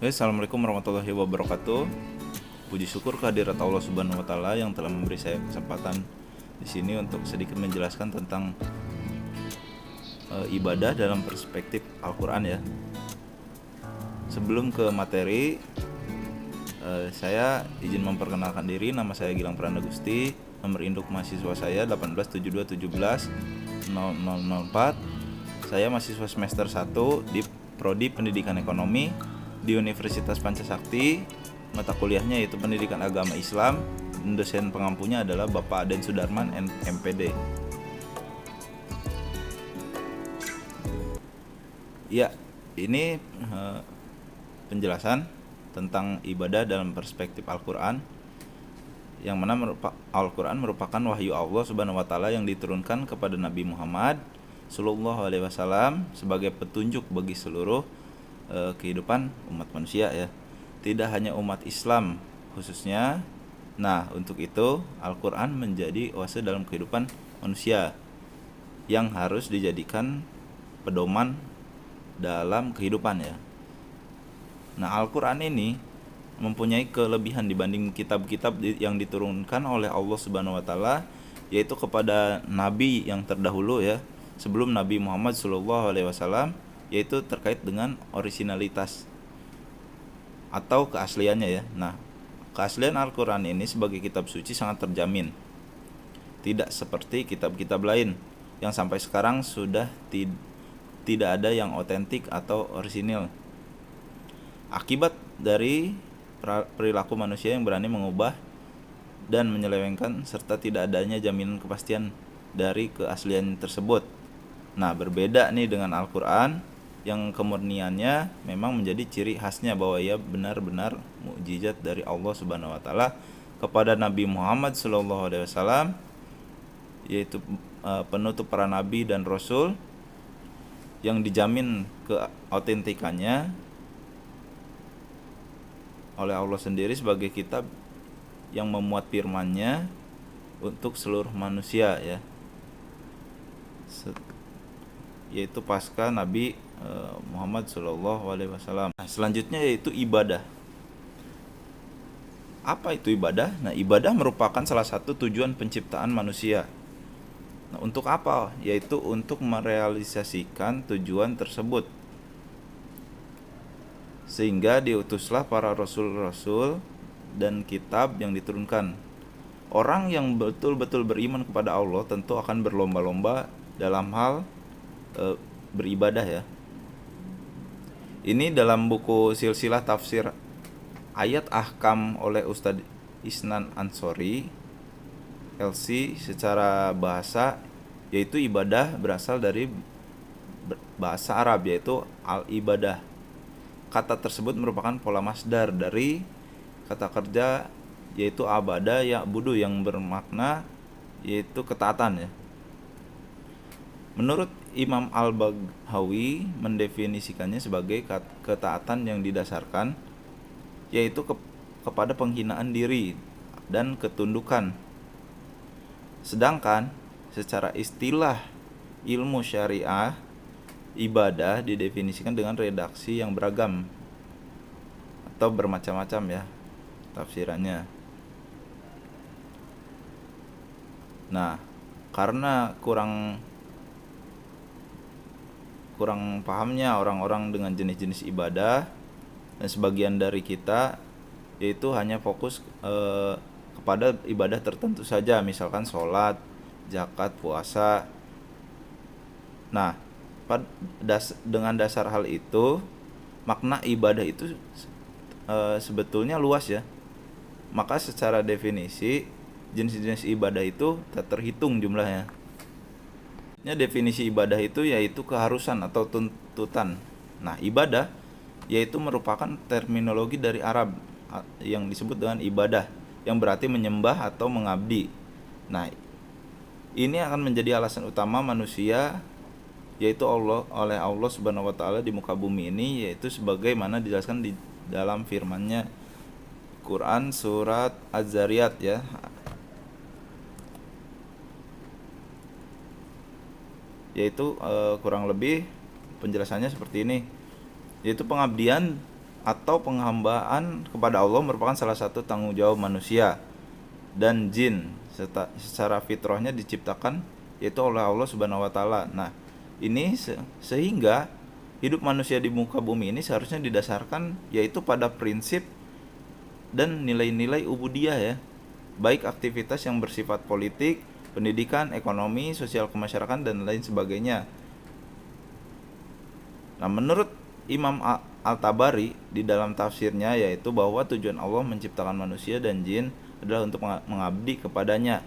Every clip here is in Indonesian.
Assalamualaikum warahmatullahi wabarakatuh. Puji syukur kehadirat Allah Subhanahu wa taala yang telah memberi saya kesempatan di sini untuk sedikit menjelaskan tentang ibadah dalam perspektif Al-Qur'an ya. Sebelum ke materi, saya izin memperkenalkan diri. Nama saya Gilang Pranda Gusti. Nomor induk mahasiswa saya 1872170004. Saya mahasiswa semester 1 di Prodi Pendidikan Ekonomi di Universitas Pancasakti. Mata kuliahnya yaitu Pendidikan Agama Islam. Dosen pengampunya adalah Bapak Aden Sudarman MPD. Ya, ini penjelasan tentang ibadah dalam perspektif Al-Qur'an, yang mana Al-Qur'an merupakan wahyu Allah Subhanahu wa taala yang diturunkan kepada Nabi Muhammad sallallahu alaihi wasallam sebagai petunjuk bagi seluruh kehidupan umat manusia ya. Tidak hanya umat Islam khususnya. Nah, untuk itu Al-Qur'an menjadi oase dalam kehidupan manusia yang harus dijadikan pedoman dalam kehidupan ya. Nah, Al-Qur'an ini mempunyai kelebihan dibanding kitab-kitab yang diturunkan oleh Allah Subhanahu wa taala, yaitu kepada nabi yang terdahulu ya, sebelum Nabi Muhammad sallallahu alaihi wasallam, yaitu terkait dengan originalitas atau keasliannya ya. Nah, keaslian Al-Qur'an ini sebagai kitab suci sangat terjamin. Tidak seperti kitab-kitab lain yang sampai sekarang sudah tidak ada yang otentik atau orisinil. Akibat dari perilaku manusia yang berani mengubah dan menyelewengkan serta tidak adanya jaminan kepastian dari keaslian tersebut. Nah, berbeda nih dengan Al-Qur'an yang kemurniannya memang menjadi ciri khasnya bahwa ia benar-benar mukjizat dari Allah Subhanahu wa taala kepada Nabi Muhammad sallallahu alaihi wasallam, yaitu penutup para nabi dan rasul yang dijamin keautentikannya oleh Allah sendiri sebagai kitab yang memuat firman-Nya untuk seluruh manusia ya, yaitu pasca Nabi Muhammad sallallahu alaihi wasallam. Nah, selanjutnya yaitu ibadah. Apa itu ibadah? Nah, ibadah merupakan salah satu tujuan penciptaan manusia. Nah, untuk apa? Yaitu untuk merealisasikan tujuan tersebut. Sehingga diutuslah para rasul-rasul dan kitab yang diturunkan. Orang yang betul-betul beriman kepada Allah tentu akan berlomba-lomba dalam hal beribadah ya. Ini dalam buku Silsilah Tafsir Ayat Ahkam oleh Ustadz Isnan Ansori LC secara bahasa, yaitu ibadah berasal dari bahasa Arab yaitu al-ibadah. Kata tersebut merupakan pola masdar dari kata kerja yaitu abada ya'budu yang bermakna yaitu ketaatan ya. Menurut Imam Al-Baghawi mendefinisikannya sebagai ketaatan yang didasarkan yaitu kepada penghinaan diri dan ketundukan. Sedangkan secara istilah ilmu syariah, ibadah didefinisikan dengan redaksi yang beragam atau bermacam-macam ya tafsirannya. Nah, karena kurang pahamnya orang-orang dengan jenis-jenis ibadah, dan sebagian dari kita yaitu hanya fokus kepada ibadah tertentu saja, misalkan sholat, zakat, puasa. Nah, dengan dasar hal itu, makna ibadah itu sebetulnya luas ya. Maka secara definisi, jenis-jenis ibadah itu tak terhitung jumlahnya. Definisi ibadah itu yaitu keharusan atau tuntutan. Nah, ibadah yaitu merupakan terminologi dari Arab yang disebut dengan ibadah, yang berarti menyembah atau mengabdi. Nah, ini akan menjadi alasan utama manusia yaitu oleh Allah Subhanahu wa taala di muka bumi ini, yaitu sebagaimana dijelaskan di dalam firman-Nya Quran surat Az-Zariyat ya. Yaitu kurang lebih penjelasannya seperti ini, yaitu pengabdian atau penghambaan kepada Allah merupakan salah satu tanggung jawab manusia dan jin secara fitrahnya diciptakan yaitu oleh Allah Subhanahu wa taala. Nah, ini sehingga hidup manusia di muka bumi ini seharusnya didasarkan yaitu pada prinsip dan nilai-nilai ubudiyah ya. Baik aktivitas yang bersifat politik, pendidikan, ekonomi, sosial kemasyarakatan dan lain sebagainya. Nah, menurut Imam Al-Tabari di dalam tafsirnya yaitu bahwa tujuan Allah menciptakan manusia dan jin adalah untuk mengabdi kepadanya.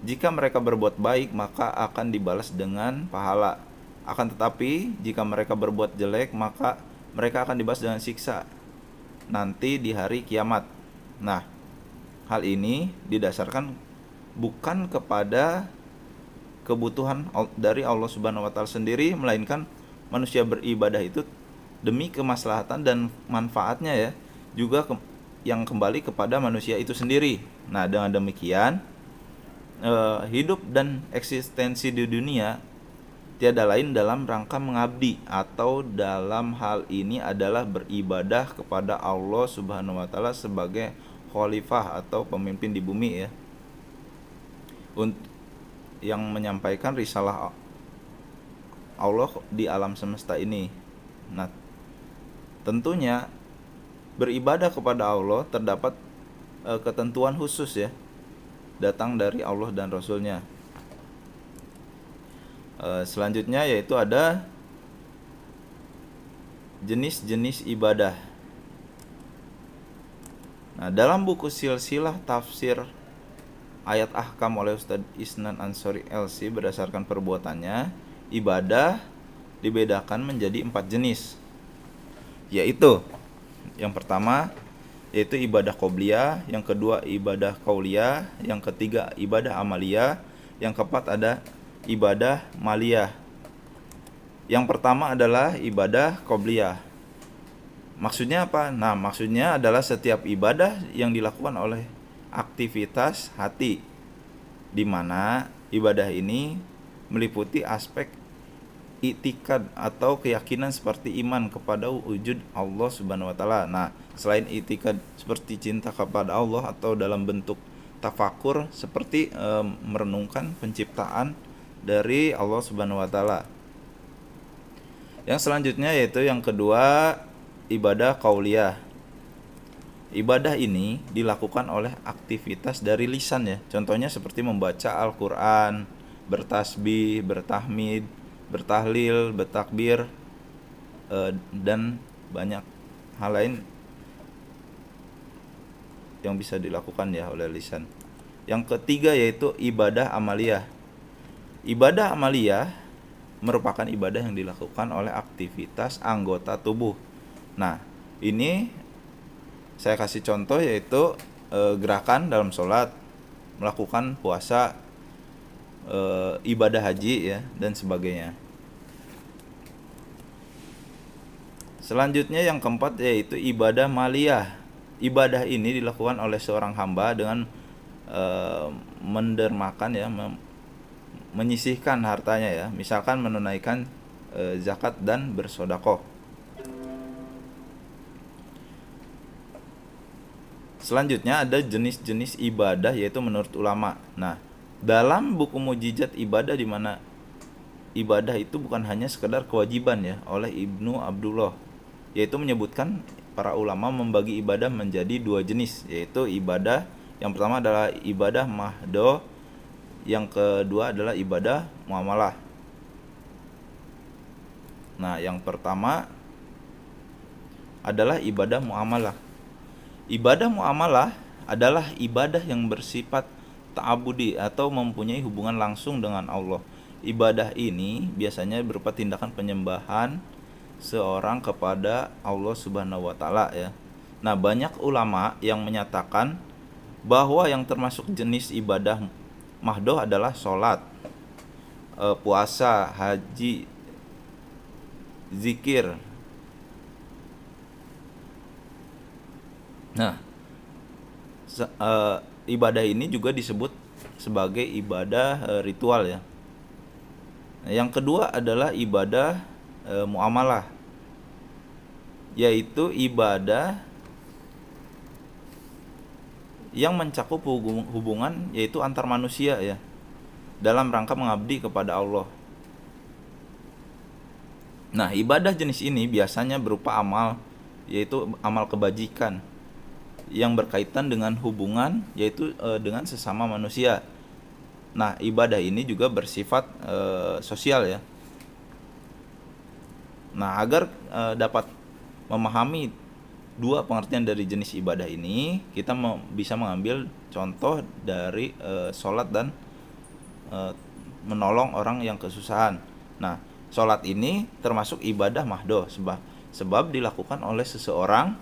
Jika mereka berbuat baik maka akan dibalas dengan pahala. Akan tetapi jika mereka berbuat jelek maka mereka akan dibalas dengan siksa nanti di hari kiamat. Nah, hal ini didasarkan bukan kepada kebutuhan dari Allah Subhanahu wa taala sendiri, melainkan manusia beribadah itu demi kemaslahatan dan manfaatnya ya, juga yang kembali kepada manusia itu sendiri. Nah, dengan demikian hidup dan eksistensi di dunia tiada lain dalam rangka mengabdi, atau dalam hal ini adalah beribadah kepada Allah Subhanahu wa taala sebagai khalifah atau pemimpin di bumi ya, yang menyampaikan risalah Allah di alam semesta ini. Nah, tentunya beribadah kepada Allah terdapat ketentuan khusus ya, datang dari Allah dan Rasulnya. Selanjutnya yaitu ada jenis-jenis ibadah. Nah, dalam buku Silsilah Tafsir Ayat Ahkam oleh Ustadz Isnan Ansori LC, berdasarkan perbuatannya, ibadah dibedakan menjadi 4 jenis, yaitu yang pertama yaitu ibadah qobliyah, yang kedua ibadah qauliyah, yang ketiga ibadah amaliyah, yang keempat ada ibadah maliyah. Yang pertama adalah ibadah qobliyah. Maksudnya apa? Nah, maksudnya adalah setiap ibadah yang dilakukan oleh aktivitas hati, di mana ibadah ini meliputi aspek i'tikad atau keyakinan seperti iman kepada wujud Allah Subhanahu wa taala. Nah, selain i'tikad seperti cinta kepada Allah atau dalam bentuk tafakur seperti merenungkan penciptaan dari Allah Subhanahu wa taala. Yang selanjutnya yaitu yang kedua ibadah qauliyah. Ibadah ini dilakukan oleh aktivitas dari lisan ya. Contohnya seperti membaca Al-Qur'an, bertasbih, bertahmid, bertahlil, bertakbir, dan banyak hal lain yang bisa dilakukan ya oleh lisan. Yang ketiga yaitu ibadah amaliyah. Ibadah amaliyah merupakan ibadah yang dilakukan oleh aktivitas anggota tubuh. Nah, ini saya kasih contoh yaitu gerakan dalam sholat, melakukan puasa, ibadah haji ya, dan sebagainya. Selanjutnya yang keempat yaitu ibadah maliyah. Ibadah ini dilakukan oleh seorang hamba dengan mendermakan ya, menyisihkan hartanya ya, misalkan menunaikan zakat dan bersedekah. Selanjutnya ada jenis-jenis ibadah yaitu menurut ulama. Nah, dalam buku Mujizat Ibadah, di mana ibadah itu bukan hanya sekedar kewajiban ya, oleh Ibnu Abdullah, yaitu menyebutkan para ulama membagi ibadah menjadi 2 jenis, yaitu ibadah yang pertama adalah ibadah mahdoh, yang kedua adalah ibadah muamalah. Nah, yang pertama adalah ibadah muamalah. Ibadah muamalah adalah ibadah yang bersifat ta'abudi atau mempunyai hubungan langsung dengan Allah. Ibadah ini biasanya berupa tindakan penyembahan seorang kepada Allah Subhanahu wa taala ya. Nah, banyak ulama yang menyatakan bahwa yang termasuk jenis ibadah mahdoh adalah sholat, puasa, haji, zikir. Nah, ibadah ini juga disebut sebagai ibadah ritual ya. Yang kedua adalah ibadah muamalah. yaitu ibadah yang mencakup hubungan yaitu antar manusia ya, dalam rangka mengabdi kepada Allah. Nah, ibadah jenis ini biasanya berupa amal, yaitu amal kebajikan yang berkaitan dengan hubungan yaitu dengan sesama manusia. Nah, ibadah ini juga bersifat sosial ya. Nah, agar dapat memahami dua pengertian dari jenis ibadah ini, kita bisa mengambil contoh dari sholat dan menolong orang yang kesusahan. Nah, sholat ini termasuk ibadah mahdoh sebab dilakukan oleh seseorang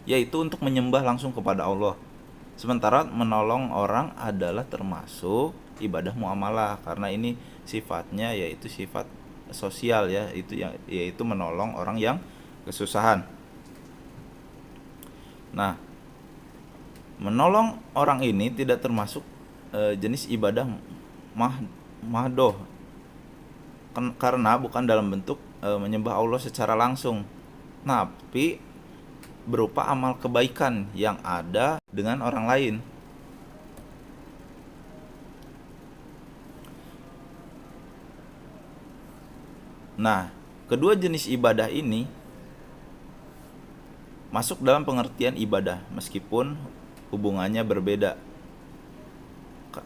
yaitu untuk menyembah langsung kepada Allah. Sementara menolong orang adalah termasuk ibadah muamalah karena ini sifatnya yaitu sifat sosial ya, yaitu menolong orang yang kesusahan. Nah, menolong orang ini tidak termasuk jenis ibadah mahdoh karena bukan dalam bentuk menyembah Allah secara langsung, tapi berupa amal kebaikan yang ada dengan orang lain. Nah, kedua jenis ibadah ini masuk dalam pengertian ibadah meskipun hubungannya berbeda.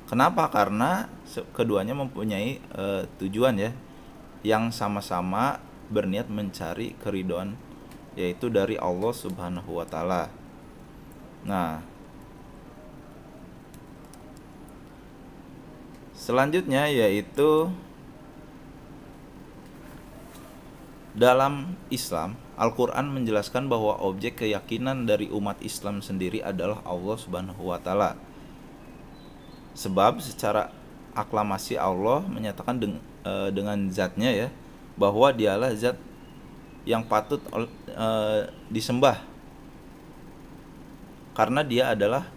Kenapa? Karena keduanya mempunyai tujuan ya, yang sama-sama berniat mencari keridhaan yaitu dari Allah Subhanahu wa taala. Nah, selanjutnya yaitu dalam Islam, Al-Quran menjelaskan bahwa objek keyakinan dari umat Islam sendiri adalah Allah Subhanahu wa taala. Sebab secara aklamasi Allah menyatakan dengan zatnya ya, bahwa dialah zat yang patut disembah karena dia adalah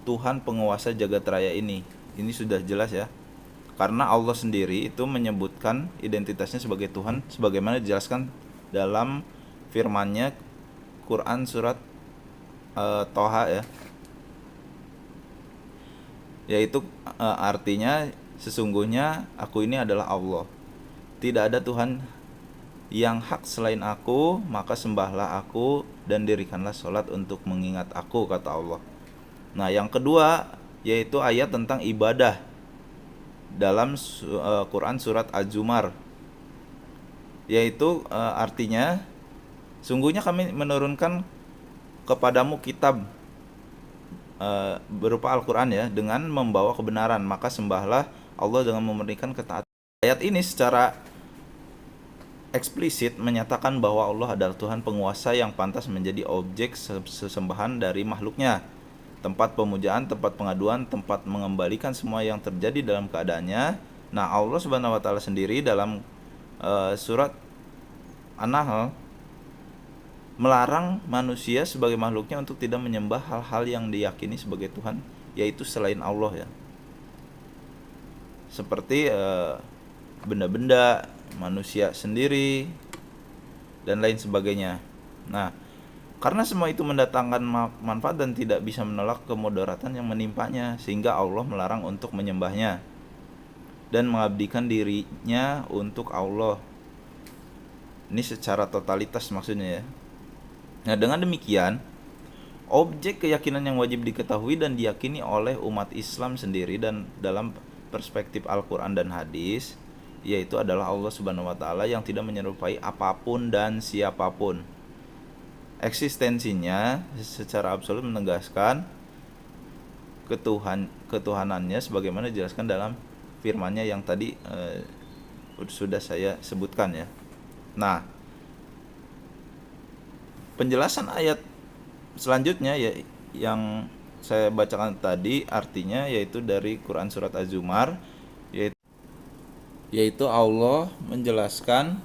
Tuhan penguasa jagat raya ini. Ini sudah jelas ya. Karena Allah sendiri itu menyebutkan identitasnya sebagai Tuhan sebagaimana dijelaskan dalam firman-Nya Quran surat Toha ya. Yaitu artinya sesungguhnya aku ini adalah Allah. Tidak ada Tuhan yang hak selain aku, maka sembahlah aku dan dirikanlah sholat untuk mengingat aku, kata Allah. Nah, yang kedua yaitu ayat tentang ibadah dalam Quran surat Az-Zumar, yaitu artinya sungguhnya kami menurunkan kepadamu kitab berupa Al-Quran ya, dengan membawa kebenaran, maka sembahlah Allah dengan memberikan ketaatan. Ayat ini secara eksplisit menyatakan bahwa Allah adalah Tuhan penguasa yang pantas menjadi objek sesembahan dari makhluknya, tempat pemujaan, tempat pengaduan, tempat mengembalikan semua yang terjadi dalam keadaannya. Nah, Allah Subhanahu wa taala sendiri dalam surat An-Nahl melarang manusia sebagai makhluknya untuk tidak menyembah hal-hal yang diyakini sebagai Tuhan, yaitu selain Allah ya. Seperti benda-benda, manusia sendiri, dan lain sebagainya. Nah, karena semua itu mendatangkan manfaat dan tidak bisa menolak kemudaratan yang menimpanya, sehingga Allah melarang untuk menyembahnya dan mengabdikan dirinya untuk Allah. Ini secara totalitas maksudnya ya. Nah, dengan demikian, objek keyakinan yang wajib diketahui dan diyakini oleh umat Islam sendiri dan dalam perspektif Al-Quran dan hadis, yaitu adalah Allah Subhanahu wa taala yang tidak menyerupai apapun dan siapapun. Eksistensinya secara absolut menegaskan ketuhanannya sebagaimana dijelaskan dalam firman-Nya yang tadi sudah saya sebutkan ya. Nah, penjelasan ayat selanjutnya ya yang saya bacakan tadi artinya yaitu dari Quran surat Az-Zumar, yaitu Allah menjelaskan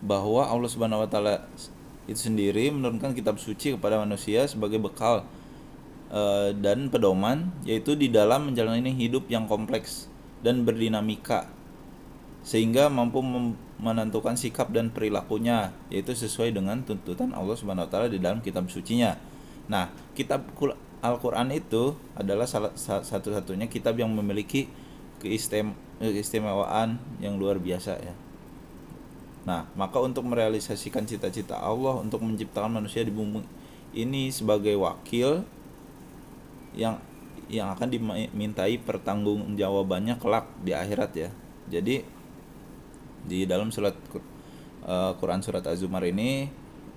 bahwa Allah Subhanahu wa taala itu sendiri menurunkan kitab suci kepada manusia sebagai bekal dan pedoman, yaitu di dalam menjalani hidup yang kompleks dan berdinamika. sehingga mampu menentukan sikap dan perilakunya, yaitu sesuai dengan tuntutan Allah Subhanahu wa taala di dalam kitab sucinya. Nah, kitab Al-Qur'an itu adalah satu-satunya kitab yang memiliki keistimewaan yang luar biasa ya. Nah, maka untuk merealisasikan cita-cita Allah untuk menciptakan manusia di bumi ini sebagai wakil yang akan dimintai pertanggungjawabannya kelak di akhirat ya. Jadi di dalam Quran surat Az-Zumar ini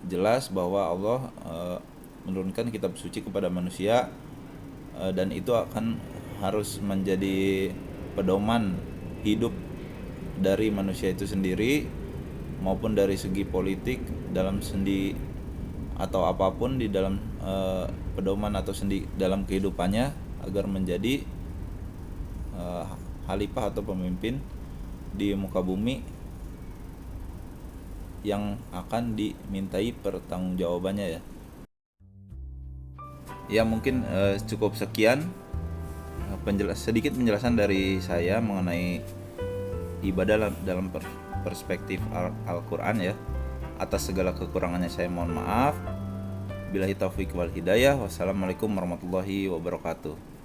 jelas bahwa Allah menurunkan kitab suci kepada manusia, dan itu akan harus menjadi pedoman hidup dari manusia itu sendiri maupun dari segi politik dalam sendi atau apapun di dalam pedoman atau sendi dalam kehidupannya agar menjadi khalifah atau pemimpin di muka bumi yang akan dimintai pertanggungjawabannya ya. Ya mungkin cukup sekian sedikit penjelasan dari saya mengenai ibadah dalam perspektif Al-Quran ya. Atas segala kekurangannya saya mohon maaf. Billahi taufiq wal hidayah. Wassalamualaikum warahmatullahi wabarakatuh.